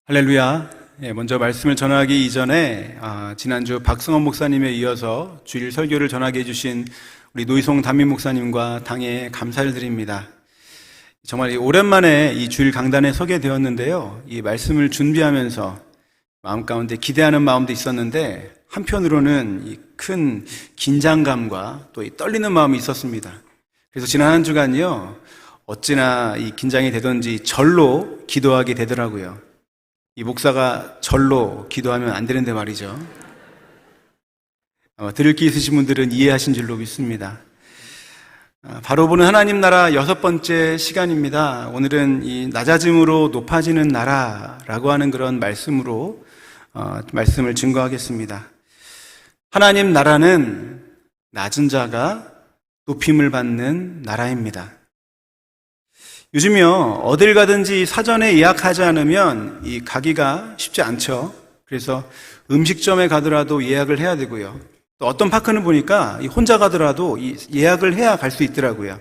할렐루야. 먼저 말씀을 전하기 이전에 지난주 박승원 목사님에 이어서 주일 설교를 전하게 해주신 우리 노희송 담임 목사님과 당에 감사를 드립니다. 정말 오랜만에 이 주일 강단에 서게 되었는데요. 이 말씀을 준비하면서 마음 가운데 기대하는 마음도 있었는데 한편으로는 이 큰 긴장감과 또 이 떨리는 마음이 있었습니다. 그래서 지난 한 주간요, 어찌나 이 긴장이 되던지 절로 기도하게 되더라고요. 이 목사가 절로 기도하면 안 되는데 말이죠. 들을 기 있으신 분들은 이해하신 줄로 믿습니다. 바로 보는 하나님 나라 6번째 시간입니다. 오늘은 이 낮아짐으로 높아지는 나라라고 하는 그런 말씀으로 말씀을 증거하겠습니다. 하나님 나라는 낮은 자가 높임을 받는 나라입니다. 요즘요, 어딜 가든지 사전에 예약하지 않으면 이 가기가 쉽지 않죠. 그래서 음식점에 가더라도 예약을 해야 되고요. 또 어떤 파크는 보니까 혼자 가더라도 예약을 해야 갈 수 있더라고요.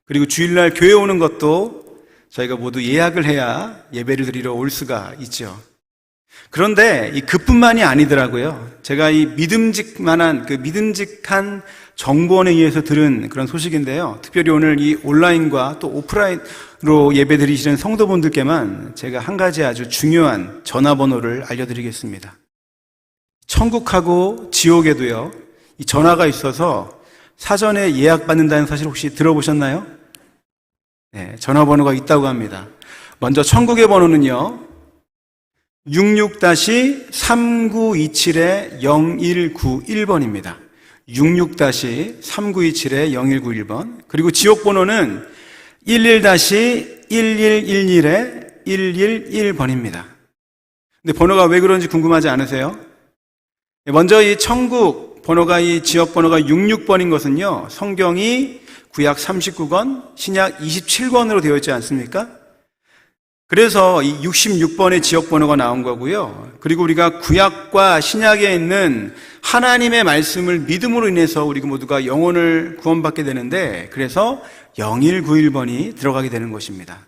그리고 주일날 교회 오는 것도 저희가 모두 예약을 해야 예배를 드리러 올 수가 있죠. 그런데 그뿐만이 아니더라고요. 제가 이 믿음직한 정보원에 의해서 들은 그런 소식인데요. 특별히 오늘 이 온라인과 또 오프라인으로 예배 드리시는 성도분들께만 제가 한 가지 아주 중요한 전화번호를 알려드리겠습니다. 천국하고 지옥에도요, 이 전화가 있어서 사전에 예약받는다는 사실 혹시 들어보셨나요? 네, 전화번호가 있다고 합니다. 먼저 천국의 번호는요, 66-3927-0191번입니다. 66-3927-0191번. 그리고 지옥 번호는 11-1111-111번입니다. 근데 번호가 왜 그런지 궁금하지 않으세요? 먼저 이 천국 번호가, 이 지역 번호가 66번인 것은요, 성경이 구약 39권, 신약 27권으로 되어 있지 않습니까? 그래서 이 66번의 지역 번호가 나온 거고요. 그리고 우리가 구약과 신약에 있는 하나님의 말씀을 믿음으로 인해서 우리 모두가 영혼을 구원받게 되는데, 그래서 0191번이 들어가게 되는 것입니다.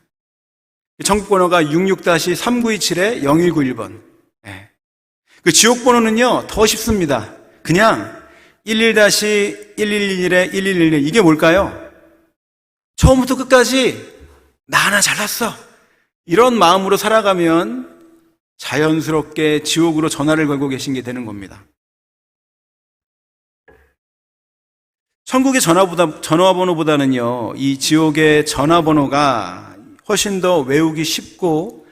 천국 번호가 66-3927-0191번. 네. 그 지옥 번호는요, 더 쉽습니다. 그냥 11-1111-1111. 이게 뭘까요? 처음부터 끝까지 나 하나 잘났어, 이런 마음으로 살아가면 자연스럽게 지옥으로 전화를 걸고 계신 게 되는 겁니다. 천국의 전화번호보다는요, 이 지옥의 전화번호가 훨씬 더 외우기 쉽고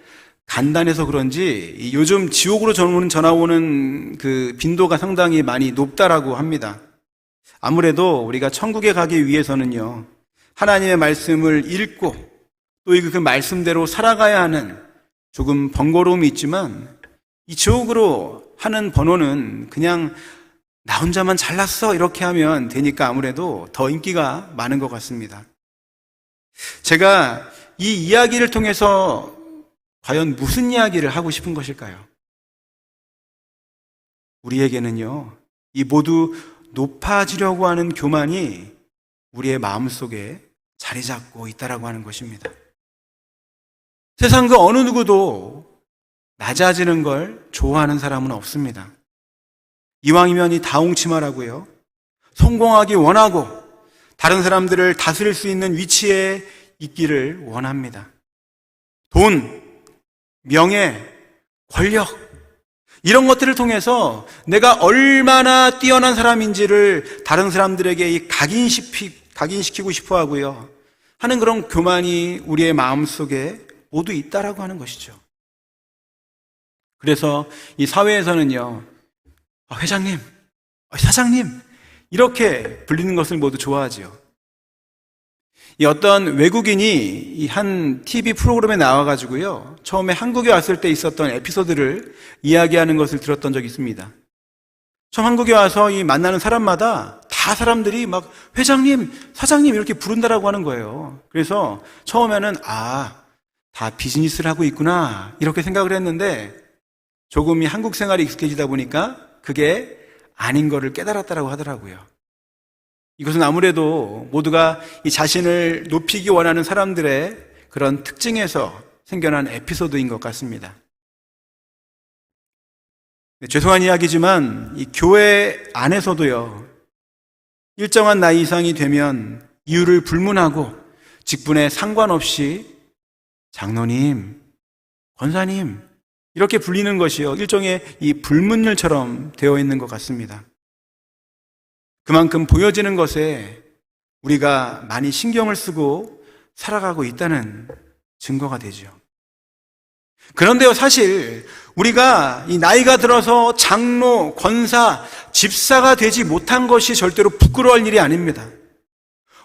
간단해서 그런지 요즘 지옥으로 전화 오는 그 빈도가 상당히 많이 높다라고 합니다. 아무래도 우리가 천국에 가기 위해서는요, 하나님의 말씀을 읽고 또 그 말씀대로 살아가야 하는 조금 번거로움이 있지만, 이 지옥으로 하는 번호는 그냥 나 혼자만 잘났어 이렇게 하면 되니까 아무래도 더 인기가 많은 것 같습니다. 제가 이 이야기를 통해서 과연 무슨 이야기를 하고 싶은 것일까요? 우리에게는요, 이 모두 높아지려고 하는 교만이 우리의 마음속에 자리 잡고 있다라고 하는 것입니다. 세상 그 어느 누구도 낮아지는 걸 좋아하는 사람은 없습니다. 이왕이면 이 다홍치마라고요, 성공하기 원하고 다른 사람들을 다스릴 수 있는 위치에 있기를 원합니다. 돈, 명예, 권력, 이런 것들을 통해서 내가 얼마나 뛰어난 사람인지를 다른 사람들에게 각인시키고 싶어 하고요 하는 그런 교만이 우리의 마음속에 모두 있다라고 하는 것이죠. 그래서 이 사회에서는요, 회장님, 사장님, 이렇게 불리는 것을 모두 좋아하지요. 이 어떤 외국인이 이 한 TV 프로그램에 나와가지고요, 처음에 한국에 왔을 때 있었던 에피소드를 이야기하는 것을 들었던 적이 있습니다. 처음 한국에 와서 이 만나는 사람마다 다 사람들이 막 회장님, 사장님 이렇게 부른다라고 하는 거예요. 그래서 처음에는 다 비즈니스를 하고 있구나 이렇게 생각을 했는데, 조금 이 한국 생활이 익숙해지다 보니까 그게 아닌 거를 깨달았다라고 하더라고요. 이것은 아무래도 모두가 이 자신을 높이기 원하는 사람들의 그런 특징에서 생겨난 에피소드인 것 같습니다. 죄송한 이야기지만 이 교회 안에서도요, 일정한 나이 이상이 되면 이유를 불문하고 직분에 상관없이 장로님, 권사님 이렇게 불리는 것이요, 일종의 이 불문율처럼 되어 있는 것 같습니다. 그만큼 보여지는 것에 우리가 많이 신경을 쓰고 살아가고 있다는 증거가 되죠. 그런데요, 사실 우리가 이 나이가 들어서 장로, 권사, 집사가 되지 못한 것이 절대로 부끄러워할 일이 아닙니다.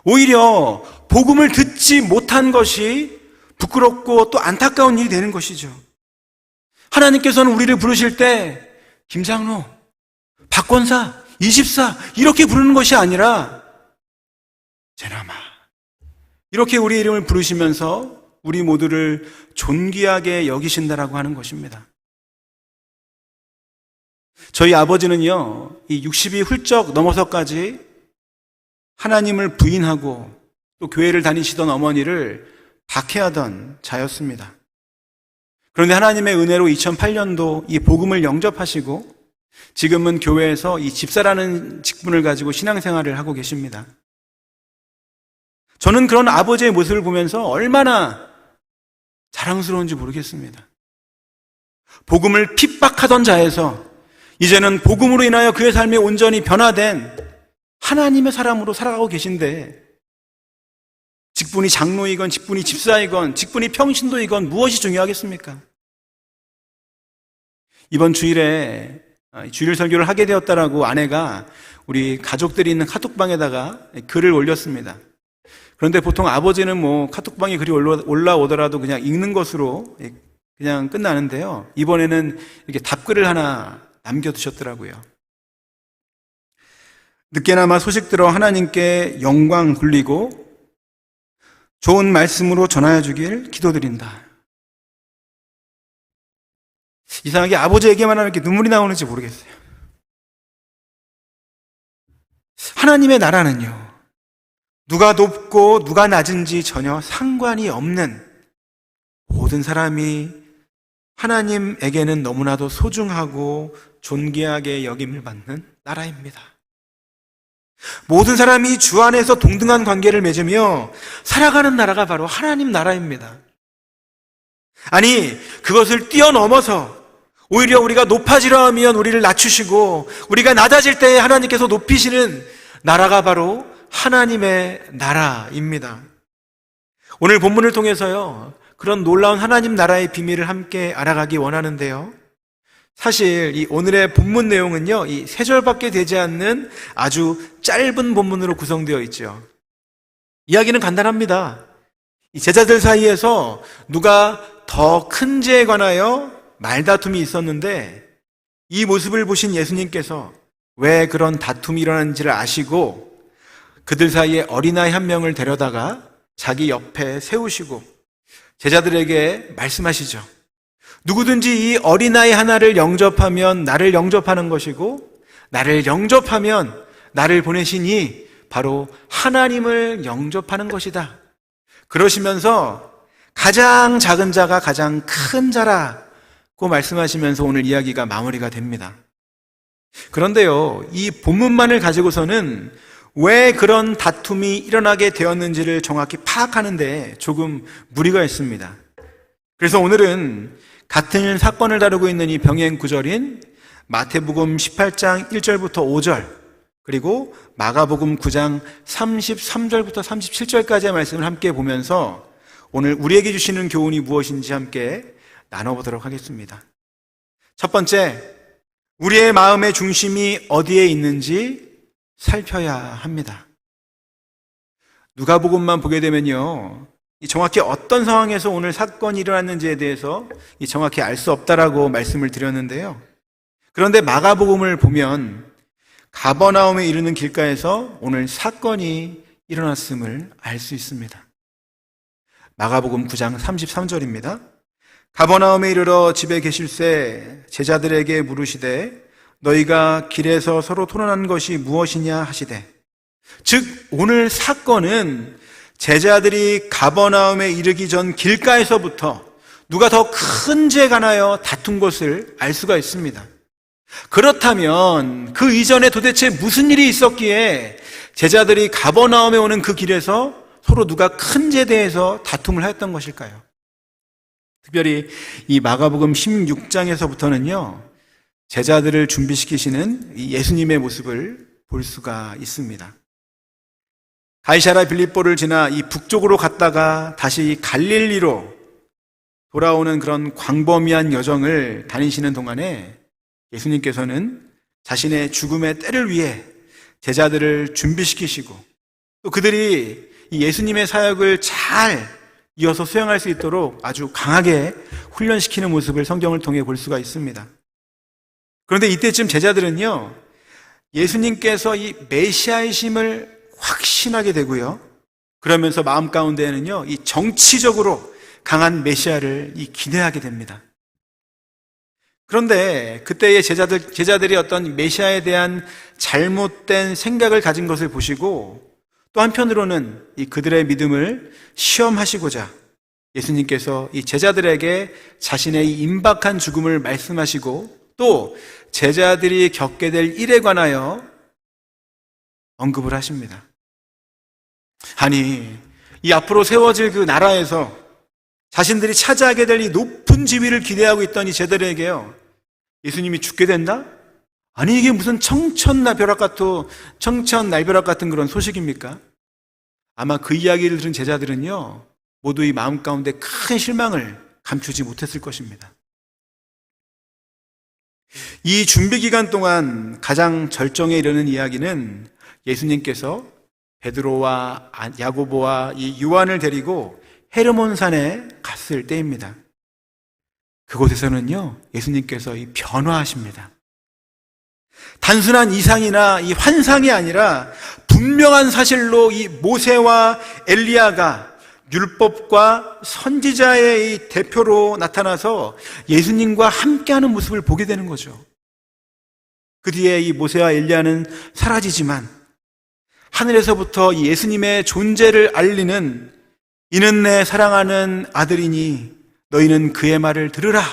오히려 복음을 듣지 못한 것이 부끄럽고 또 안타까운 일이 되는 것이죠. 하나님께서는 우리를 부르실 때 김장로, 박권사, 이집사 이렇게 부르는 것이 아니라 제나마 이렇게 우리 이름을 부르시면서 우리 모두를 존귀하게 여기신다라고 하는 것입니다. 저희 아버지는요, 이 60이 훌쩍 넘어서까지 하나님을 부인하고 또 교회를 다니시던 어머니를 박해하던 자였습니다. 그런데 하나님의 은혜로 2008년도 이 복음을 영접하시고 지금은 교회에서 이 집사라는 직분을 가지고 신앙생활을 하고 계십니다. 저는 그런 아버지의 모습을 보면서 얼마나 자랑스러운지 모르겠습니다. 복음을 핍박하던 자에서 이제는 복음으로 인하여 그의 삶이 온전히 변화된 하나님의 사람으로 살아가고 계신데, 직분이 장로이건 직분이 집사이건 직분이 평신도이건 무엇이 중요하겠습니까? 이번 주일에 주일 설교를 하게 되었다라고 아내가 우리 가족들이 있는 카톡방에다가 글을 올렸습니다. 그런데 보통 아버지는 뭐 카톡방에 글이 올라오더라도 그냥 읽는 것으로 그냥 끝나는데요, 이번에는 이렇게 답글을 하나 남겨두셨더라고요. 늦게나마 소식 들어 하나님께 영광 돌리고 좋은 말씀으로 전하여 주길 기도드린다. 이상하게 아버지에게만 하면 이렇게 눈물이 나오는지 모르겠어요. 하나님의 나라는요, 누가 높고 누가 낮은지 전혀 상관이 없는 모든 사람이 하나님에게는 너무나도 소중하고 존귀하게 여김을 받는 나라입니다. 모든 사람이 주 안에서 동등한 관계를 맺으며 살아가는 나라가 바로 하나님 나라입니다. 아니, 그것을 뛰어넘어서 오히려 우리가 높아지려 하면 우리를 낮추시고 우리가 낮아질 때 하나님께서 높이시는 나라가 바로 하나님의 나라입니다. 오늘 본문을 통해서요, 그런 놀라운 하나님 나라의 비밀을 함께 알아가기 원하는데요, 사실 이 오늘의 본문 내용은요, 이 3절밖에 되지 않는 아주 짧은 본문으로 구성되어 있죠. 이야기는 간단합니다. 이 제자들 사이에서 누가 더 큰 죄에 관하여 말다툼이 있었는데, 이 모습을 보신 예수님께서 왜 그런 다툼이 일어나는지를 아시고 그들 사이에 어린아이 한 명을 데려다가 자기 옆에 세우시고 제자들에게 말씀하시죠. 누구든지 이 어린아이 하나를 영접하면 나를 영접하는 것이고, 나를 영접하면 나를 보내신 이 바로 하나님을 영접하는 것이다. 그러시면서 가장 작은 자가 가장 큰 자라고 말씀하시면서 오늘 이야기가 마무리가 됩니다. 그런데요, 이 본문만을 가지고서는 왜 그런 다툼이 일어나게 되었는지를 정확히 파악하는데 조금 무리가 있습니다. 그래서 오늘은 같은 사건을 다루고 있는 이 병행 구절인 마태복음 18장 1절부터 5절, 그리고 마가복음 9장 33절부터 37절까지의 말씀을 함께 보면서 오늘 우리에게 주시는 교훈이 무엇인지 함께 나눠보도록 하겠습니다. 첫 번째, 우리의 마음의 중심이 어디에 있는지 살펴야 합니다. 누가복음만 보게 되면요, 정확히 어떤 상황에서 오늘 사건이 일어났는지에 대해서 정확히 알 수 없다라고 말씀을 드렸는데요, 그런데 마가복음을 보면 가버나움에 이르는 길가에서 오늘 사건이 일어났음을 알 수 있습니다. 마가복음 9장 33절입니다. 가버나움에 이르러 집에 계실새 제자들에게 물으시되 너희가 길에서 서로 토론한 것이 무엇이냐 하시되, 즉 오늘 사건은 제자들이 가버나움에 이르기 전 길가에서부터 누가 더 큰 죄에 관하여 다툰 것을 알 수가 있습니다. 그렇다면 그 이전에 도대체 무슨 일이 있었기에 제자들이 가버나움에 오는 그 길에서 서로 누가 큰 제대에서 다툼을 하였던 것일까요? 특별히 이 마가복음 16장에서부터는요, 제자들을 준비시키시는 이 예수님의 모습을 볼 수가 있습니다. 가이사랴 빌립보를 지나 이 북쪽으로 갔다가 다시 갈릴리로 돌아오는 그런 광범위한 여정을 다니시는 동안에 예수님께서는 자신의 죽음의 때를 위해 제자들을 준비시키시고 또 그들이 이 예수님의 사역을 잘 이어서 수행할 수 있도록 아주 강하게 훈련시키는 모습을 성경을 통해 볼 수가 있습니다. 그런데 이때쯤 제자들은요, 예수님께서 이 메시아이심을 확신하게 되고요, 그러면서 마음 가운데에는요, 이 정치적으로 강한 메시아를 기대하게 됩니다. 그런데 그때의 제자들이 어떤 메시아에 대한 잘못된 생각을 가진 것을 보시고 또 한편으로는 이 그들의 믿음을 시험하시고자 예수님께서 이 제자들에게 자신의 이 임박한 죽음을 말씀하시고 또 제자들이 겪게 될 일에 관하여 언급을 하십니다. 아니, 이 앞으로 세워질 그 나라에서 자신들이 차지하게 될 이 높은 지위를 기대하고 있던 이 제자들에게요, 예수님이 죽게 된다? 아니, 이게 무슨 청천날벼락 같은 그런 소식입니까? 아마 그 이야기를 들은 제자들은요, 모두 이 마음 가운데 큰 실망을 감추지 못했을 것입니다. 이 준비 기간 동안 가장 절정에 이르는 이야기는 예수님께서 베드로와 야고보와 이 요한을 데리고 헤르몬산에 갔을 때입니다. 그곳에서는요, 예수님께서 변화하십니다. 단순한 이상이나 이 환상이 아니라 분명한 사실로 이 모세와 엘리야가 율법과 선지자의 이 대표로 나타나서 예수님과 함께하는 모습을 보게 되는 거죠. 그 뒤에 이 모세와 엘리야는 사라지지만 하늘에서부터 예수님의 존재를 알리는 이는 내 사랑하는 아들이니 너희는 그의 말을 들으라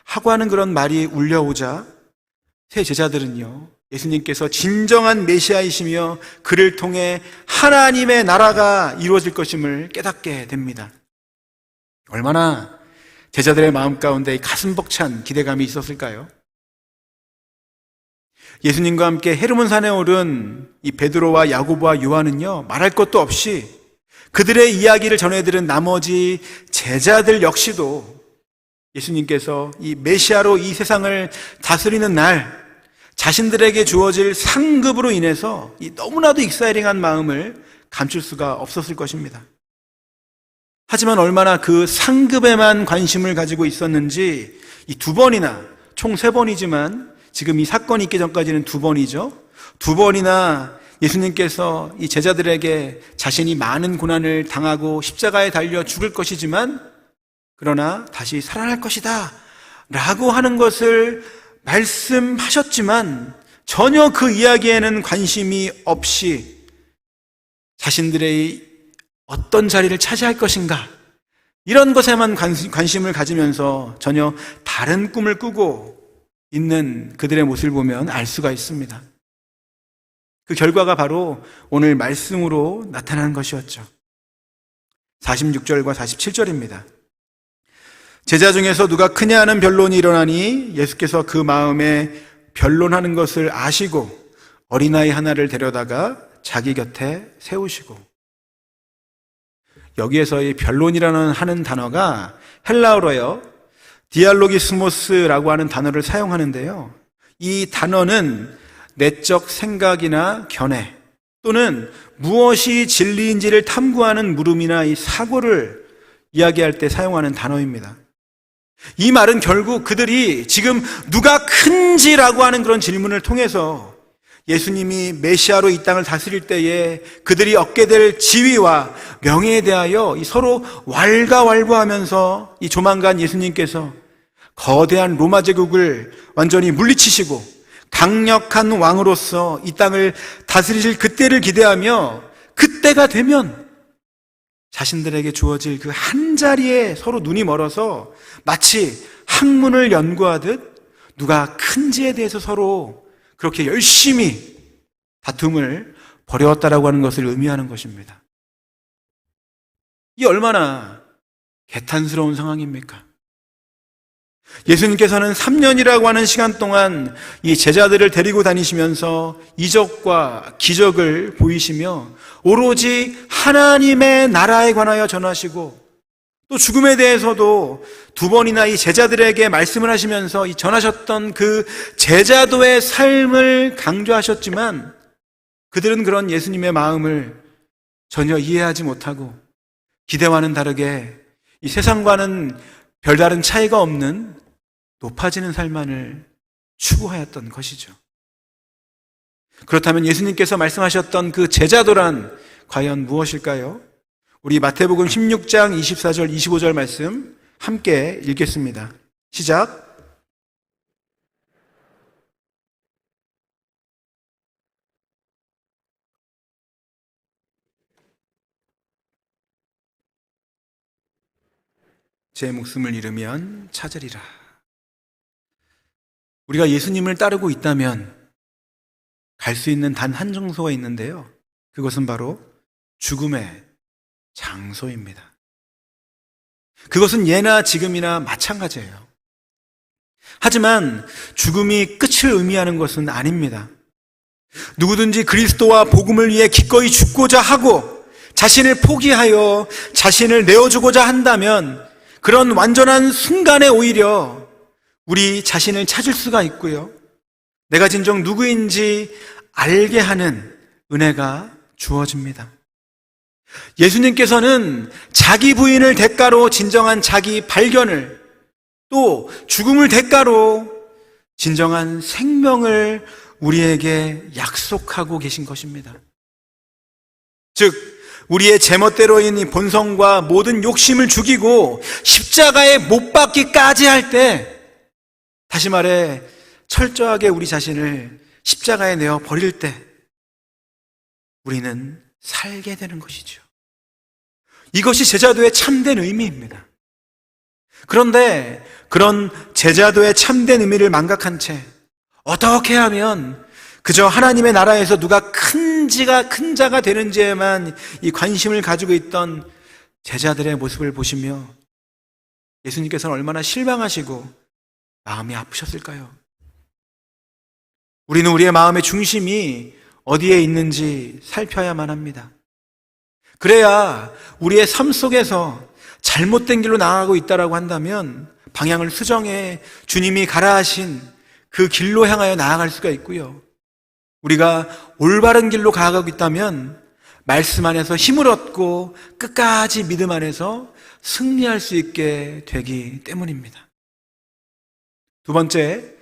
하고 하는 그런 말이 울려오자 새 제자들은요, 예수님께서 진정한 메시아이시며 그를 통해 하나님의 나라가 이루어질 것임을 깨닫게 됩니다. 얼마나 제자들의 마음 가운데 가슴 벅찬 기대감이 있었을까요? 예수님과 함께 헤르몬산에 오른 이 베드로와 야고보와 요한은요, 말할 것도 없이 그들의 이야기를 전해들은 나머지 제자들 역시도 예수님께서 이 메시아로 이 세상을 다스리는 날 자신들에게 주어질 상급으로 인해서 이 너무나도 익사이링한 마음을 감출 수가 없었을 것입니다. 하지만 얼마나 그 상급에만 관심을 가지고 있었는지 이 두 번이나, 총 3번이지만 지금 이 사건이 있기 전까지는 2번이죠. 2번이나 예수님께서 이 제자들에게 자신이 많은 고난을 당하고 십자가에 달려 죽을 것이지만 그러나 다시 살아날 것이다 라고 하는 것을 말씀하셨지만 전혀 그 이야기에는 관심이 없이 자신들의 어떤 자리를 차지할 것인가 이런 것에만 관심을 가지면서 전혀 다른 꿈을 꾸고 있는 그들의 모습을 보면 알 수가 있습니다. 그 결과가 바로 오늘 말씀으로 나타나는 것이었죠. 46절과 47절입니다. 제자 중에서 누가 크냐 하는 변론이 일어나니 예수께서 그 마음에 변론하는 것을 아시고 어린아이 하나를 데려다가 자기 곁에 세우시고, 여기에서 이 변론이라는 하는 단어가 헬라어로요 디알로기스모스라고 하는 단어를 사용하는데요, 이 단어는 내적 생각이나 견해 또는 무엇이 진리인지를 탐구하는 물음이나 이 사고를 이야기할 때 사용하는 단어입니다. 이 말은 결국 그들이 지금 누가 큰지라고 하는 그런 질문을 통해서 예수님이 메시아로 이 땅을 다스릴 때에 그들이 얻게 될 지위와 명예에 대하여 서로 왈가왈부하면서 이 조만간 예수님께서 거대한 로마 제국을 완전히 물리치시고 강력한 왕으로서 이 땅을 다스리실 그때를 기대하며 그때가 되면 자신들에게 주어질 그 한 자리에 서로 눈이 멀어서 마치 학문을 연구하듯 누가 큰지에 대해서 서로 그렇게 열심히 다툼을 벌여왔다라고 하는 것을 의미하는 것입니다. 이 얼마나 개탄스러운 상황입니까? 예수님께서는 3년이라고 하는 시간 동안 이 제자들을 데리고 다니시면서 이적과 기적을 보이시며 오로지 하나님의 나라에 관하여 전하시고 또 죽음에 대해서도 2번이나 이 제자들에게 말씀을 하시면서 이 전하셨던 그 제자도의 삶을 강조하셨지만 그들은 그런 예수님의 마음을 전혀 이해하지 못하고 기대와는 다르게 이 세상과는 별다른 차이가 없는 높아지는 삶만을 추구하였던 것이죠. 그렇다면 예수님께서 말씀하셨던 그 제자도란 과연 무엇일까요? 우리 마태복음 16장 24절 25절 말씀 함께 읽겠습니다. 시작. 제 목숨을 잃으면 찾으리라. 우리가 예수님을 따르고 있다면 갈 수 있는 단 한 장소가 있는데요. 그것은 바로 죽음의 장소입니다. 그것은 예나 지금이나 마찬가지예요. 하지만 죽음이 끝을 의미하는 것은 아닙니다. 누구든지 그리스도와 복음을 위해 기꺼이 죽고자 하고 자신을 포기하여 자신을 내어주고자 한다면 그런 완전한 순간에 오히려 우리 자신을 찾을 수가 있고요. 내가 진정 누구인지 알게 하는 은혜가 주어집니다. 예수님께서는 자기 부인을 대가로 진정한 자기 발견을, 또 죽음을 대가로 진정한 생명을 우리에게 약속하고 계신 것입니다. 즉 우리의 제멋대로인 이 본성과 모든 욕심을 죽이고 십자가에 못 박기까지 할 때, 다시 말해 철저하게 우리 자신을 십자가에 내어 버릴 때 우리는 살게 되는 것이죠. 이것이 제자도의 참된 의미입니다. 그런데 그런 제자도의 참된 의미를 망각한 채 어떻게 하면 그저 하나님의 나라에서 누가 큰 자가 되는지에만 이 관심을 가지고 있던 제자들의 모습을 보시며 예수님께서는 얼마나 실망하시고 마음이 아프셨을까요? 우리는 우리의 마음의 중심이 어디에 있는지 살펴야만 합니다. 그래야 우리의 삶 속에서 잘못된 길로 나아가고 있다고 한다면 방향을 수정해 주님이 가라 하신 그 길로 향하여 나아갈 수가 있고요. 우리가 올바른 길로 가아가고 있다면 말씀 안에서 힘을 얻고 끝까지 믿음 안에서 승리할 수 있게 되기 때문입니다. 2번째,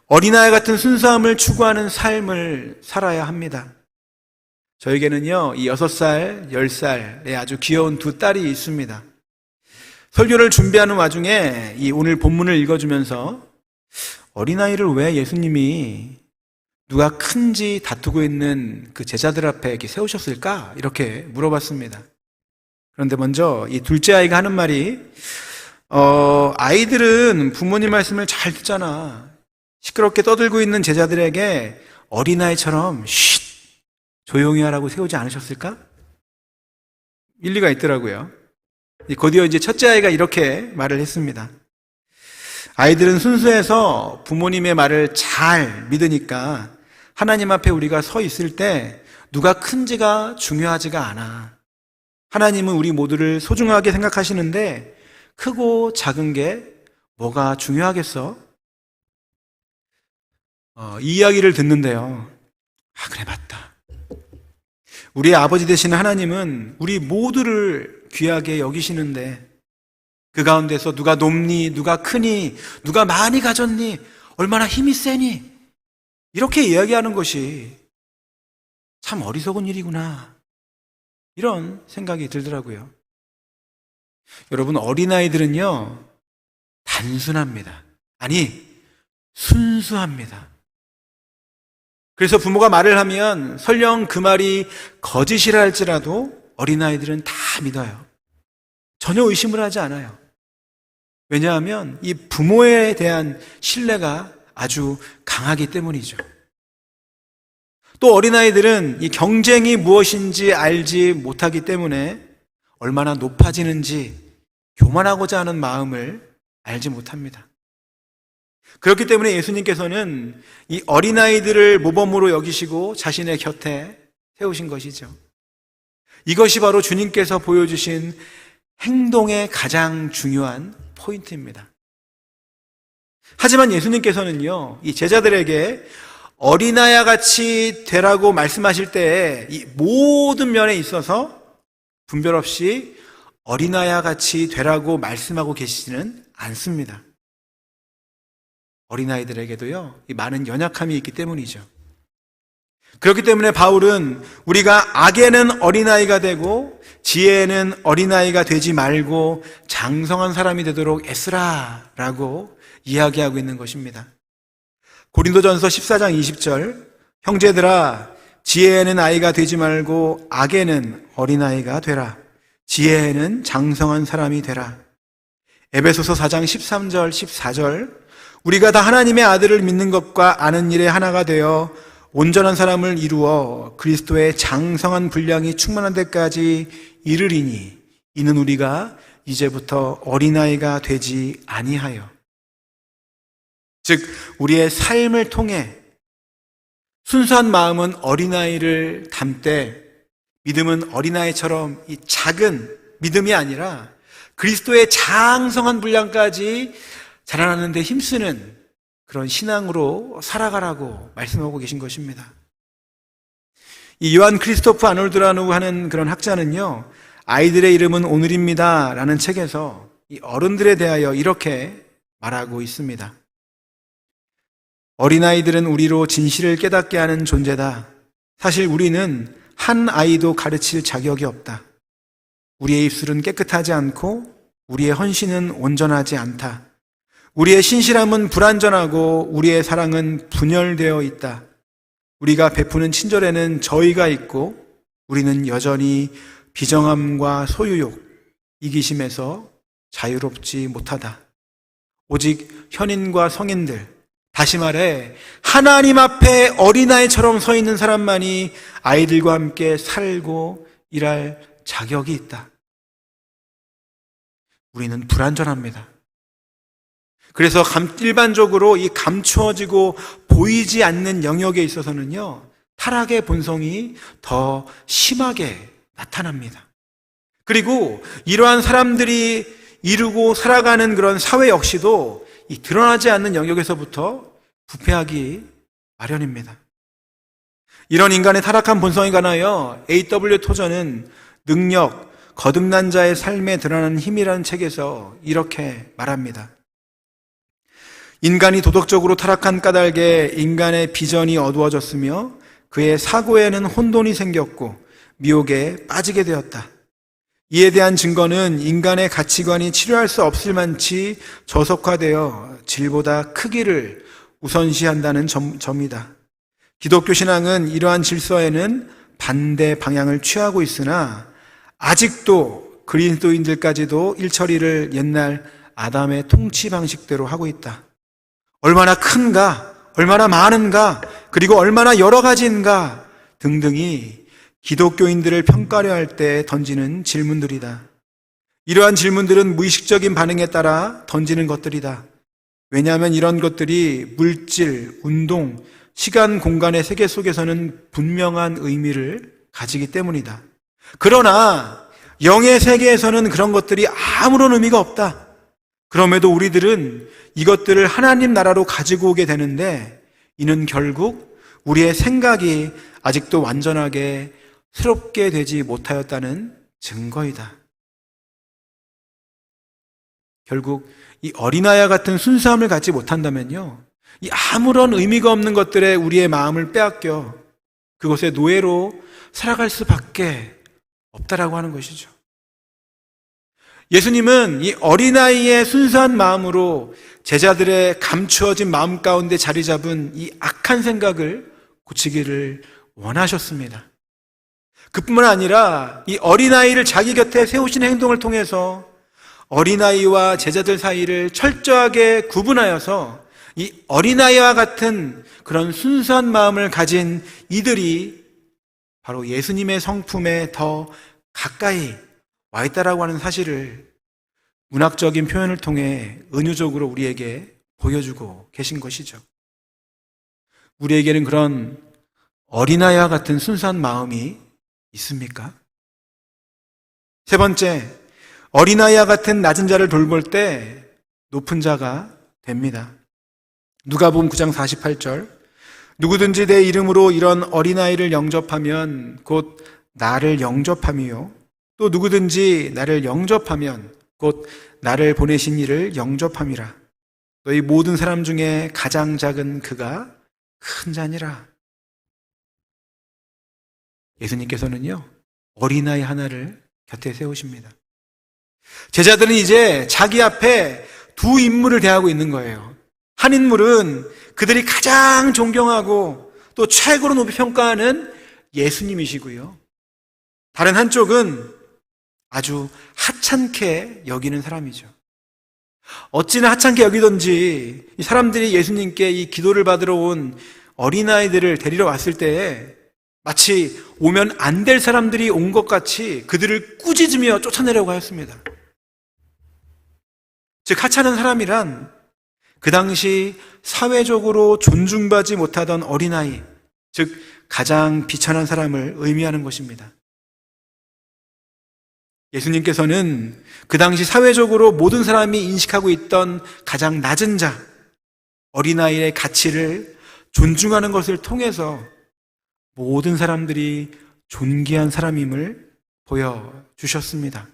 어린아이 같은 순수함을 추구하는 삶을 살아야 합니다. 저에게는요, 이 6살, 10살의 아주 귀여운 2딸이 있습니다. 설교를 준비하는 와중에 이 오늘 본문을 읽어주면서 어린아이를 왜 예수님이 누가 큰지 다투고 있는 그 제자들 앞에 이렇게 세우셨을까? 이렇게 물어봤습니다. 그런데 먼저 이 둘째 아이가 하는 말이 아이들은 부모님 말씀을 잘 듣잖아. 시끄럽게 떠들고 있는 제자들에게 어린아이처럼 쉿! 조용히 하라고 세우지 않으셨을까? 일리가 있더라고요. 곧이어 이제 첫째 아이가 이렇게 말을 했습니다. 아이들은 순수해서 부모님의 말을 잘 믿으니까 하나님 앞에 우리가 서 있을 때 누가 큰지가 중요하지가 않아. 하나님은 우리 모두를 소중하게 생각하시는데 크고 작은 게 뭐가 중요하겠어? 이 이야기를 듣는데요. 아, 그래, 맞다. 우리의 아버지 되시는 하나님은 우리 모두를 귀하게 여기시는데 그 가운데서 누가 높니, 누가 크니, 누가 많이 가졌니, 얼마나 힘이 세니, 이렇게 이야기하는 것이 참 어리석은 일이구나, 이런 생각이 들더라고요. 여러분, 어린아이들은요 단순합니다. 아니, 순수합니다. 그래서 부모가 말을 하면 설령 그 말이 거짓이라 할지라도 어린아이들은 다 믿어요. 전혀 의심을 하지 않아요. 왜냐하면 이 부모에 대한 신뢰가 아주 강하기 때문이죠. 또 어린아이들은 이 경쟁이 무엇인지 알지 못하기 때문에 얼마나 높아지는지 교만하고자 하는 마음을 알지 못합니다. 그렇기 때문에 예수님께서는 이 어린아이들을 모범으로 여기시고 자신의 곁에 세우신 것이죠. 이것이 바로 주님께서 보여주신 행동의 가장 중요한 포인트입니다. 하지만 예수님께서는요, 이 제자들에게 어린아이와 같이 되라고 말씀하실 때에 이 모든 면에 있어서 분별 없이 어린아이와 같이 되라고 말씀하고 계시지는 않습니다. 어린아이들에게도요, 이 많은 연약함이 있기 때문이죠. 그렇기 때문에 바울은 우리가 악에는 어린아이가 되고 지혜에는 어린아이가 되지 말고 장성한 사람이 되도록 애쓰라 라고 이야기하고 있는 것입니다. 고린도전서 14장 20절, 형제들아 지혜에는 아이가 되지 말고 악에는 어린아이가 되라. 지혜에는 장성한 사람이 되라. 에베소서 4장 13절 14절, 우리가 다 하나님의 아들을 믿는 것과 아는 일에 하나가 되어 온전한 사람을 이루어 그리스도의 장성한 분량이 충만한 데까지 이르리니 이는 우리가 이제부터 어린아이가 되지 아니하여. 즉 우리의 삶을 통해 순수한 마음은 어린아이를 닮되 믿음은 어린아이처럼 이 작은 믿음이 아니라 그리스도의 장성한 분량까지 자라나는 데 힘쓰는 그런 신앙으로 살아가라고 말씀하고 계신 것입니다. 이 요한 크리스토프 아놀드라고 하는 그런 학자는요, 아이들의 이름은 오늘입니다 라는 책에서 이 어른들에 대하여 이렇게 말하고 있습니다. 어린아이들은 우리로 진실을 깨닫게 하는 존재다. 사실 우리는 한 아이도 가르칠 자격이 없다. 우리의 입술은 깨끗하지 않고 우리의 헌신은 온전하지 않다. 우리의 신실함은 불완전하고 우리의 사랑은 분열되어 있다. 우리가 베푸는 친절에는 저희가 있고 우리는 여전히 비정함과 소유욕, 이기심에서 자유롭지 못하다. 오직 현인과 성인들, 다시 말해 하나님 앞에 어린아이처럼 서 있는 사람만이 아이들과 함께 살고 일할 자격이 있다. 우리는 불완전합니다. 그래서 일반적으로 이 감추어지고 보이지 않는 영역에 있어서는요, 타락의 본성이 더 심하게 나타납니다. 그리고 이러한 사람들이 이루고 살아가는 그런 사회 역시도 이 드러나지 않는 영역에서부터 부패하기 마련입니다. 이런 인간의 타락한 본성에 관하여 A.W. 토저는 능력, 거듭난 자의 삶에 드러나는 힘이라는 책에서 이렇게 말합니다. 인간이 도덕적으로 타락한 까닭에 인간의 비전이 어두워졌으며 그의 사고에는 혼돈이 생겼고 미혹에 빠지게 되었다. 이에 대한 증거는 인간의 가치관이 치료할 수 없을 만치 저속화되어 질보다 크기를 우선시한다는 점이다. 기독교 신앙은 이러한 질서에는 반대 방향을 취하고 있으나 아직도 그리스도인들까지도 일처리를 옛날 아담의 통치 방식대로 하고 있다. 얼마나 큰가, 얼마나 많은가, 그리고 얼마나 여러 가지인가 등등이 기독교인들을 평가려 할 때 던지는 질문들이다. 이러한 질문들은 무의식적인 반응에 따라 던지는 것들이다. 왜냐하면 이런 것들이 물질, 운동, 시간, 공간의 세계 속에서는 분명한 의미를 가지기 때문이다. 그러나 영의 세계에서는 그런 것들이 아무런 의미가 없다. 그럼에도 우리들은 이것들을 하나님 나라로 가지고 오게 되는데 이는 결국 우리의 생각이 아직도 완전하게 새롭게 되지 못하였다는 증거이다. 결국 이 어린아이와 같은 순수함을 갖지 못한다면요, 이 아무런 의미가 없는 것들에 우리의 마음을 빼앗겨 그것의 노예로 살아갈 수밖에 없다라고 하는 것이죠. 예수님은 이 어린아이의 순수한 마음으로 제자들의 감추어진 마음 가운데 자리 잡은 이 악한 생각을 고치기를 원하셨습니다. 그뿐만 아니라 이 어린아이를 자기 곁에 세우신 행동을 통해서 어린아이와 제자들 사이를 철저하게 구분하여서 이 어린아이와 같은 그런 순수한 마음을 가진 이들이 바로 예수님의 성품에 더 가까이 와 있다라고 하는 사실을 문학적인 표현을 통해 은유적으로 우리에게 보여주고 계신 것이죠. 우리에게는 그런 어린아이와 같은 순수한 마음이 있습니까? 세 번째, 어린아이와 같은 낮은 자를 돌볼 때 높은 자가 됩니다. 누가복음 9장 48절, 누구든지 내 이름으로 이런 어린아이를 영접하면 곧 나를 영접함이요, 또 누구든지 나를 영접하면 곧 나를 보내신 이를 영접함이라. 너희 모든 사람 중에 가장 작은 그가 큰 자니라. 예수님께서는요, 어린아이 하나를 곁에 세우십니다. 제자들은 이제 자기 앞에 두 인물을 대하고 있는 거예요. 한 인물은 그들이 가장 존경하고 또 최고로 높이 평가하는 예수님이시고요. 다른 한쪽은 아주 하찮게 여기는 사람이죠. 어찌나 하찮게 여기던지 이 사람들이 예수님께 이 기도를 받으러 온 어린아이들을 데리러 왔을 때에 마치 오면 안 될 사람들이 온 것 같이 그들을 꾸짖으며 쫓아내려고 하였습니다. 즉, 하찮은 사람이란 그 당시 사회적으로 존중받지 못하던 어린아이, 즉 가장 비천한 사람을 의미하는 것입니다. 예수님께서는 그 당시 사회적으로 모든 사람이 인식하고 있던 가장 낮은 자, 어린아이의 가치를 존중하는 것을 통해서 모든 사람들이 존귀한 사람임을 보여주셨습니다.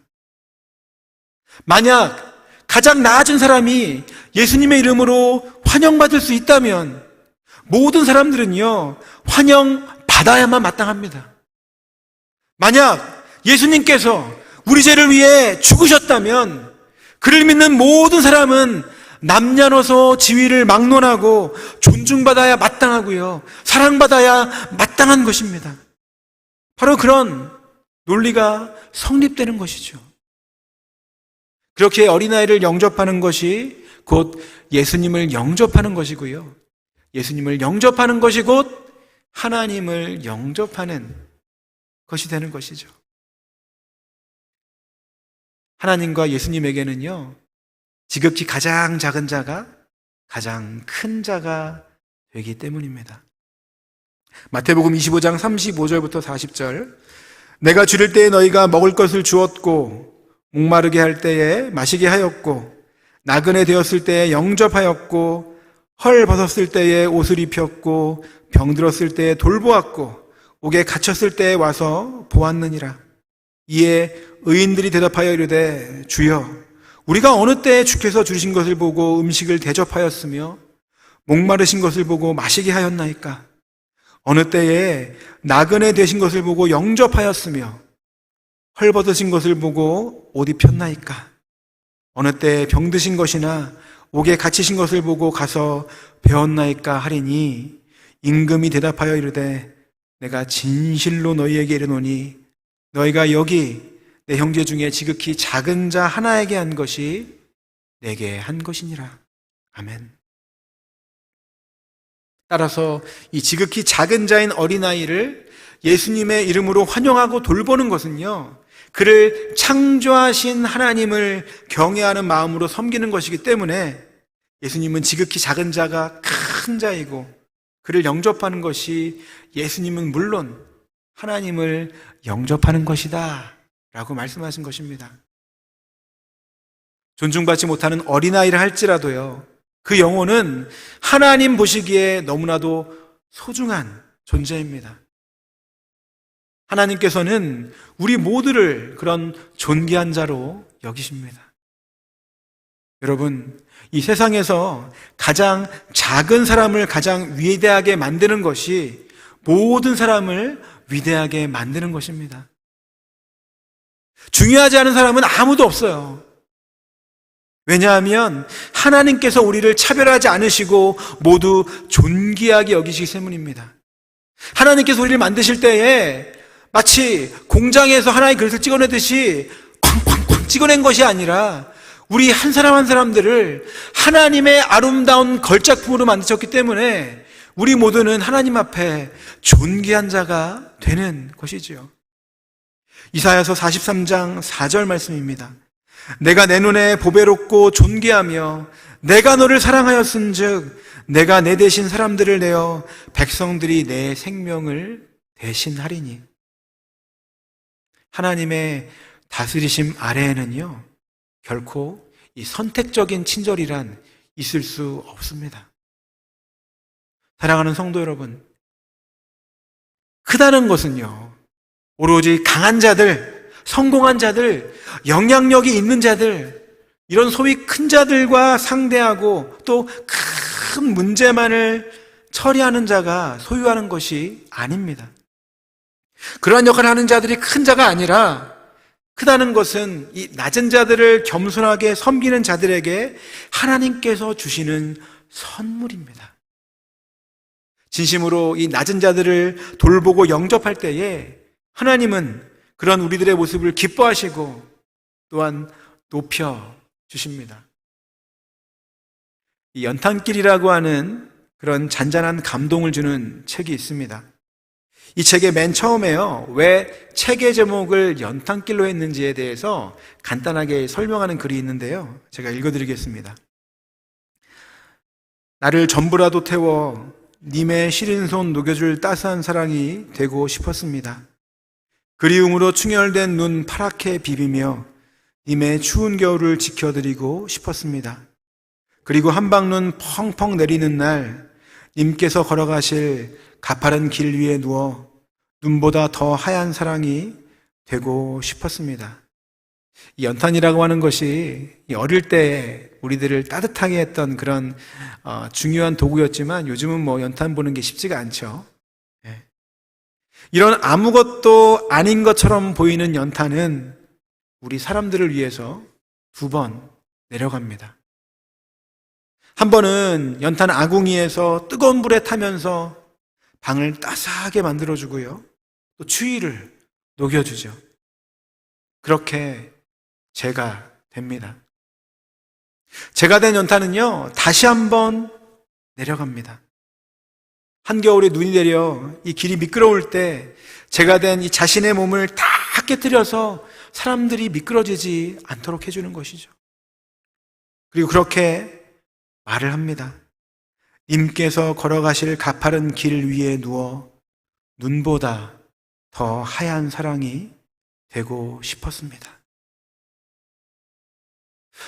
만약 가장 낮은 사람이 예수님의 이름으로 환영받을 수 있다면 모든 사람들은요, 환영받아야만 마땅합니다. 만약 예수님께서 우리 죄를 위해 죽으셨다면 그를 믿는 모든 사람은 남녀노소 지위를 막론하고 존중받아야 마땅하고요, 사랑받아야 마땅한 것입니다. 바로 그런 논리가 성립되는 것이죠. 그렇게 어린아이를 영접하는 것이 곧 예수님을 영접하는 것이고요, 예수님을 영접하는 것이 곧 하나님을 영접하는 것이 되는 것이죠. 하나님과 예수님에게는요, 지극히 가장 작은 자가 가장 큰 자가 되기 때문입니다. 마태복음 25장 35절부터 40절, 내가 줄일 때에 너희가 먹을 것을 주었고 목마르게 할 때에 마시게 하였고 나그네 되었을 때에 영접하였고 헐 벗었을 때에 옷을 입혔고 병들었을 때에 돌보았고 옥에 갇혔을 때에 와서 보았느니라. 이에 의인들이 대답하여 이르되 주여, 우리가 어느 때에 주께서 주신 것을 보고 음식을 대접하였으며 목마르신 것을 보고 마시게 하였나이까? 어느 때에 나그네 되신 것을 보고 영접하였으며 헐벗으신 것을 보고 옷 입혔나이까? 어느 때에 병드신 것이나 옥에 갇히신 것을 보고 가서 배웠나이까 하리니, 임금이 대답하여 이르되 내가 진실로 너희에게 이르노니 너희가 여기 내 형제 중에 지극히 작은 자 하나에게 한 것이 내게 한 것이니라. 아멘. 따라서 이 지극히 작은 자인 어린아이를 예수님의 이름으로 환영하고 돌보는 것은요, 그를 창조하신 하나님을 경외하는 마음으로 섬기는 것이기 때문에 예수님은 지극히 작은 자가 큰 자이고, 그를 영접하는 것이 예수님은 물론 하나님을 영접하는 것이다 라고 말씀하신 것입니다. 존중받지 못하는 어린아이를 할지라도요, 그 영혼은 하나님 보시기에 너무나도 소중한 존재입니다. 하나님께서는 우리 모두를 그런 존귀한 자로 여기십니다. 여러분, 이 세상에서 가장 작은 사람을 가장 위대하게 만드는 것이 모든 사람을 위대하게 만드는 것입니다. 중요하지 않은 사람은 아무도 없어요. 왜냐하면 하나님께서 우리를 차별하지 않으시고 모두 존귀하게 여기시기 때문입니다. 하나님께서 우리를 만드실 때에 마치 공장에서 하나의 그릇을 찍어내듯이 쾅쾅쾅 찍어낸 것이 아니라 우리 한 사람 한 사람들을 하나님의 아름다운 걸작품으로 만드셨기 때문에 우리 모두는 하나님 앞에 존귀한 자가 되는 것이지요. 이사야서 43장 4절 말씀입니다. 내가 내 눈에 보배롭고 존귀하며 내가 너를 사랑하였은즉 내가 내 대신 사람들을 내어 백성들이 내 생명을 대신하리니. 하나님의 다스리심 아래에는요, 결코 이 선택적인 친절이란 있을 수 없습니다. 사랑하는 성도 여러분, 크다는 것은요, 오로지 강한 자들, 성공한 자들, 영향력이 있는 자들, 이런 소위 큰 자들과 상대하고 또 큰 문제만을 처리하는 자가 소유하는 것이 아닙니다. 그러한 역할을 하는 자들이 큰 자가 아니라, 크다는 것은 이 낮은 자들을 겸손하게 섬기는 자들에게 하나님께서 주시는 선물입니다. 진심으로 이 낮은 자들을 돌보고 영접할 때에 하나님은 그런 우리들의 모습을 기뻐하시고 또한 높여 주십니다. 이 연탄길이라고 하는 그런 잔잔한 감동을 주는 책이 있습니다. 이 책의 맨 처음에요, 왜 책의 제목을 연탄길로 했는지에 대해서 간단하게 설명하는 글이 있는데요, 제가 읽어드리겠습니다. 나를 전부라도 태워 님의 시린 손 녹여줄 따스한 사랑이 되고 싶었습니다. 그리움으로 충혈된 눈 파랗게 비비며 님의 추운 겨울을 지켜드리고 싶었습니다. 그리고 한방눈 펑펑 내리는 날 님께서 걸어가실 가파른 길 위에 누워 눈보다 더 하얀 사랑이 되고 싶었습니다. 이 연탄이라고 하는 것이 어릴 때 우리들을 따뜻하게 했던 그런 중요한 도구였지만 요즘은 뭐 연탄 보는 게 쉽지가 않죠. 이런 아무것도 아닌 것처럼 보이는 연탄은 우리 사람들을 위해서 2번 내려갑니다. 한 번은 연탄 아궁이에서 뜨거운 불에 타면서 방을 따스하게 만들어주고요, 또 추위를 녹여주죠. 그렇게 재가 됩니다. 재가 된 연탄은요, 다시 한번 내려갑니다. 한겨울에 눈이 내려 이 길이 미끄러울 때 재가 된 이 자신의 몸을 다 깨뜨려서 사람들이 미끄러지지 않도록 해주는 것이죠. 그리고 그렇게 말을 합니다. 님께서 걸어가실 가파른 길 위에 누워 눈보다 더 하얀 사랑이 되고 싶었습니다.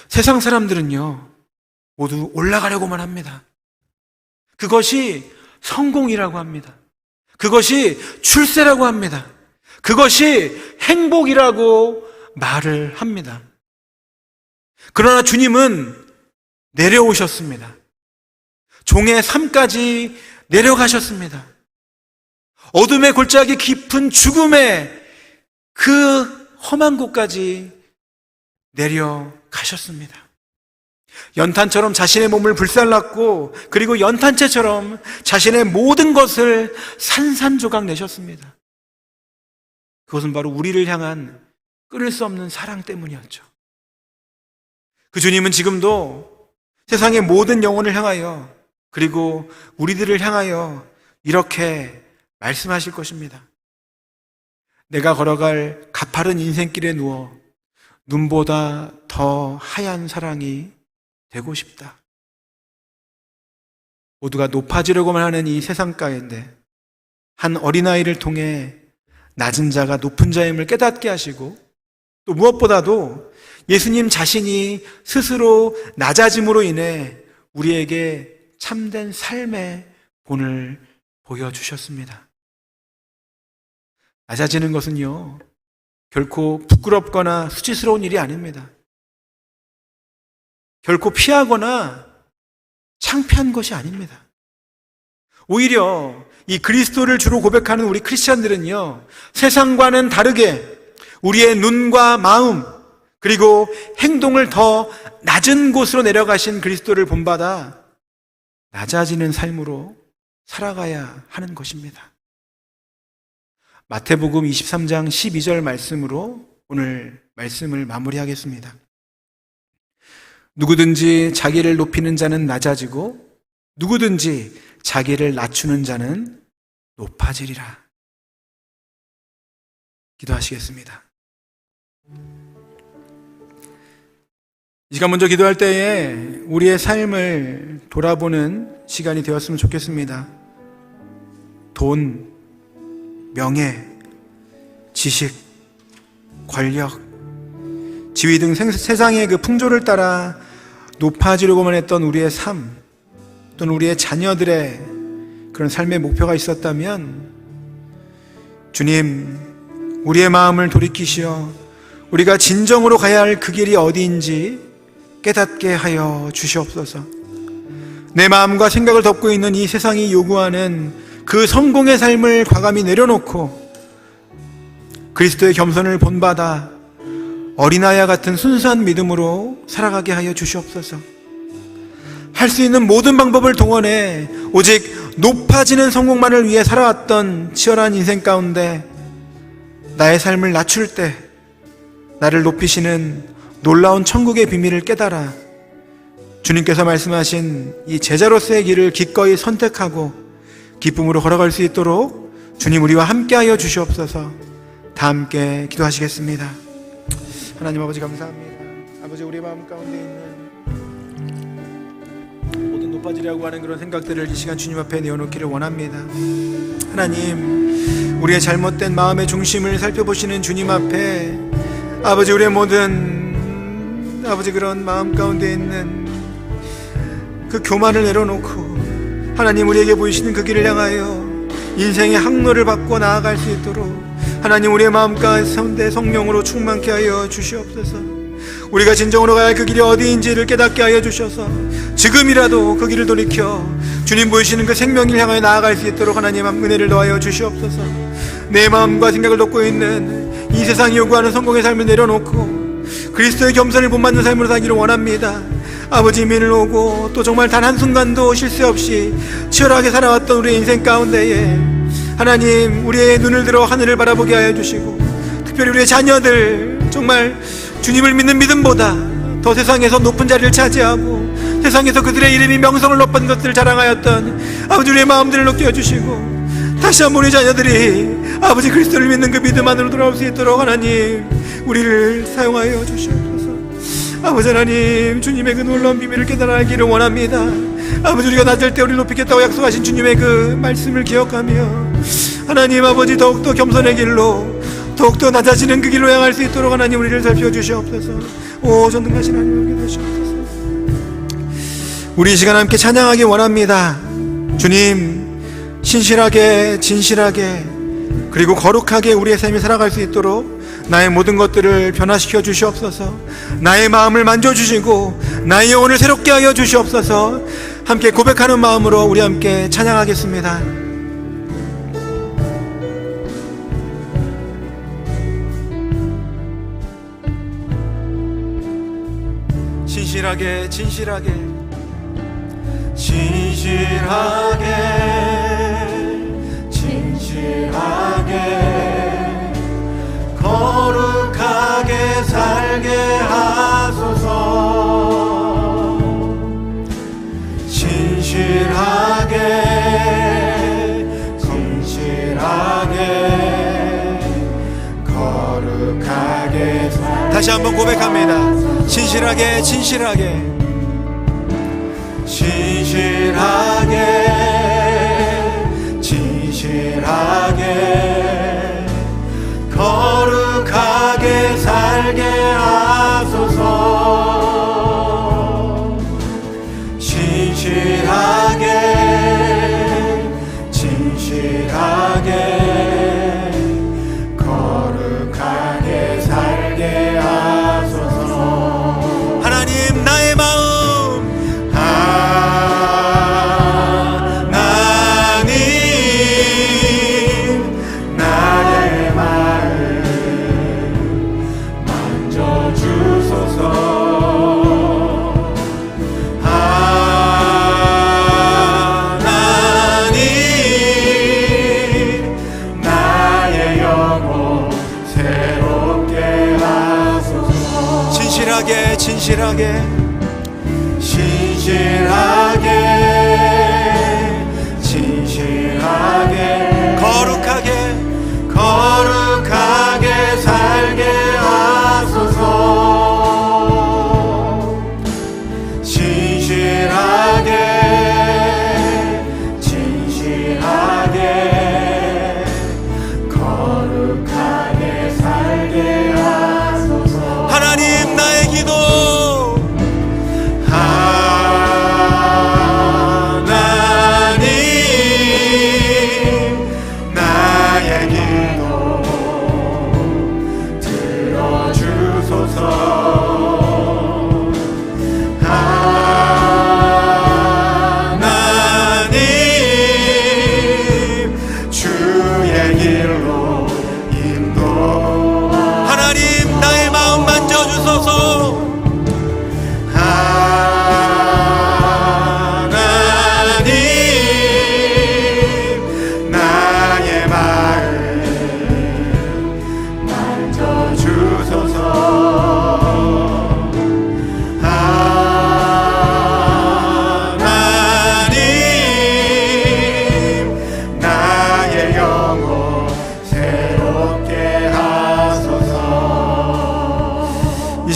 세상 사람들은요, 모두 올라가려고만 합니다. 그것이 성공이라고 합니다. 그것이 출세라고 합니다. 그것이 행복이라고 말을 합니다. 그러나 주님은 내려오셨습니다. 종의 삶까지 내려가셨습니다. 어둠의 골짜기 깊은 죽음의 그 험한 곳까지 내려가셨습니다. 연탄처럼 자신의 몸을 불살랐고, 그리고 연탄재처럼 자신의 모든 것을 산산조각 내셨습니다. 그것은 바로 우리를 향한 끊을 수 없는 사랑 때문이었죠. 그 주님은 지금도 세상의 모든 영혼을 향하여, 그리고 우리들을 향하여 이렇게 말씀하실 것입니다. 내가 걸어갈 가파른 인생길에 누워 눈보다 더 하얀 사랑이 되고 싶다. 모두가 높아지려고만 하는 이 세상 가운데 한 어린아이를 통해 낮은 자가 높은 자임을 깨닫게 하시고, 또 무엇보다도 예수님 자신이 스스로 낮아짐으로 인해 우리에게 참된 삶의 본을 보여주셨습니다. 낮아지는 것은요, 결코 부끄럽거나 수치스러운 일이 아닙니다. 결코 피하거나 창피한 것이 아닙니다. 오히려 이 그리스도를 주로 고백하는 우리 크리스찬들은요, 세상과는 다르게 우리의 눈과 마음, 그리고 행동을 더 낮은 곳으로 내려가신 그리스도를 본받아 낮아지는 삶으로 살아가야 하는 것입니다. 마태복음 23장 12절 말씀으로 오늘 말씀을 마무리하겠습니다. 누구든지 자기를 높이는 자는 낮아지고 누구든지 자기를 낮추는 자는 높아지리라. 기도하시겠습니다. 이 시간 먼저 기도할 때에 우리의 삶을 돌아보는 시간이 되었으면 좋겠습니다. 돈, 명예, 지식, 권력, 지위 등 세상의 그 풍조를 따라 높아지려고만 했던 우리의 삶, 또는 우리의 자녀들의 그런 삶의 목표가 있었다면 주님, 우리의 마음을 돌이키시어 우리가 진정으로 가야 할 그 길이 어디인지 깨닫게 하여 주시옵소서. 내 마음과 생각을 덮고 있는 이 세상이 요구하는 그 성공의 삶을 과감히 내려놓고 그리스도의 겸손을 본받아 어린아이와 같은 순수한 믿음으로 살아가게 하여 주시옵소서. 할 수 있는 모든 방법을 동원해 오직 높아지는 성공만을 위해 살아왔던 치열한 인생 가운데 나의 삶을 낮출 때 나를 높이시는 놀라운 천국의 비밀을 깨달아 주님께서 말씀하신 이 제자로서의 길을 기꺼이 선택하고 기쁨으로 걸어갈 수 있도록 주님 우리와 함께하여 주시옵소서. 다 함께 기도하시겠습니다. 하나님 아버지 감사합니다. 아버지, 우리 마음 가운데 있는 모든 높아지려고 하는 그런 생각들을 이 시간 주님 앞에 내어놓기를 원합니다. 하나님, 우리의 잘못된 마음의 중심을 살펴보시는 주님 앞에 아버지, 우리의 모든 아버지 그런 마음 가운데 있는 그 교만을 내려놓고 하나님 우리에게 보이시는 그 길을 향하여 인생의 항로를 바꿔 나아갈 수 있도록 하나님 우리의 마음 가운데 성령으로 충만케 하여 주시옵소서. 우리가 진정으로 가야 할 그 길이 어디인지를 깨닫게 하여 주셔서 지금이라도 그 길을 돌이켜 주님 보이시는 그 생명을 향하여 나아갈 수 있도록 하나님 은혜를 더하여 주시옵소서. 내 마음과 생각을 덮고 있는 이 세상이 요구하는 성공의 삶을 내려놓고 그리스도의 겸손을 본받는 삶으로 살기를 원합니다. 아버지, 민을 오고 또 정말 단 한순간도 실수 없이 치열하게 살아왔던 우리의 인생 가운데에 하나님 우리의 눈을 들어 하늘을 바라보게 하여 주시고 특별히 우리의 자녀들 정말 주님을 믿는 믿음보다 더 세상에서 높은 자리를 차지하고 세상에서 그들의 이름이 명성을 높은 것들을 자랑하였던 아버지 우리의 마음들을 높게 해주시고 다시 한번 우리 자녀들이 아버지 그리스도를 믿는 그 믿음 안으로 돌아올 수 있도록 하나님 우리를 사용하여 주시옵소서. 아버지 하나님, 주님의 그 놀라운 비밀을 깨달아 알기를 원합니다. 아버지, 우리가 낮을 때 우리 높이겠다고 약속하신 주님의 그 말씀을 기억하며 하나님 아버지 더욱더 겸손의 길로 더욱더 낮아지는 그 길로 향할 수 있도록 하나님 우리를 살펴주시옵소서. 오 전능하신 하나님 함께 하시옵소서. 우리 이 시간 함께 찬양하기 원합니다. 주님, 신실하게 진실하게 그리고 거룩하게 우리의 삶이 살아갈 수 있도록 나의 모든 것들을 변화시켜 주시옵소서. 나의 마음을 만져주시고 나의 영혼을 새롭게 하여 주시옵소서. 함께 고백하는 마음으로 우리 함께 찬양하겠습니다. 진실하게 진실하게 진실하게 진실하게 거룩하게 살게 하소서. 진실하게 진실하게 거룩하게 다시 한번 고백합니다. 진실하게 진실하게 진실하게 진실하게 거룩하게 살게 하소서. 진실하게 진실하게 거룩하게 살게 하소서. 하나님, 나의 마음 진실하게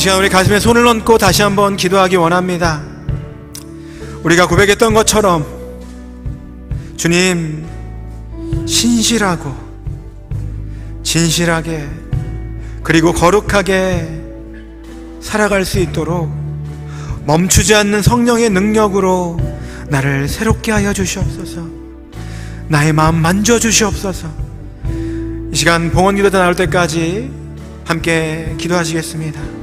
시간 우리 가슴에 손을 얹고 다시 한번 기도하기 원합니다. 우리가 고백했던 것처럼 주님, 신실하고 진실하게 그리고 거룩하게 살아갈 수 있도록 멈추지 않는 성령의 능력으로 나를 새롭게 하여 주시옵소서. 나의 마음 만져주시옵소서. 이 시간 봉헌기도 다 나올 때까지 함께 기도하시겠습니다.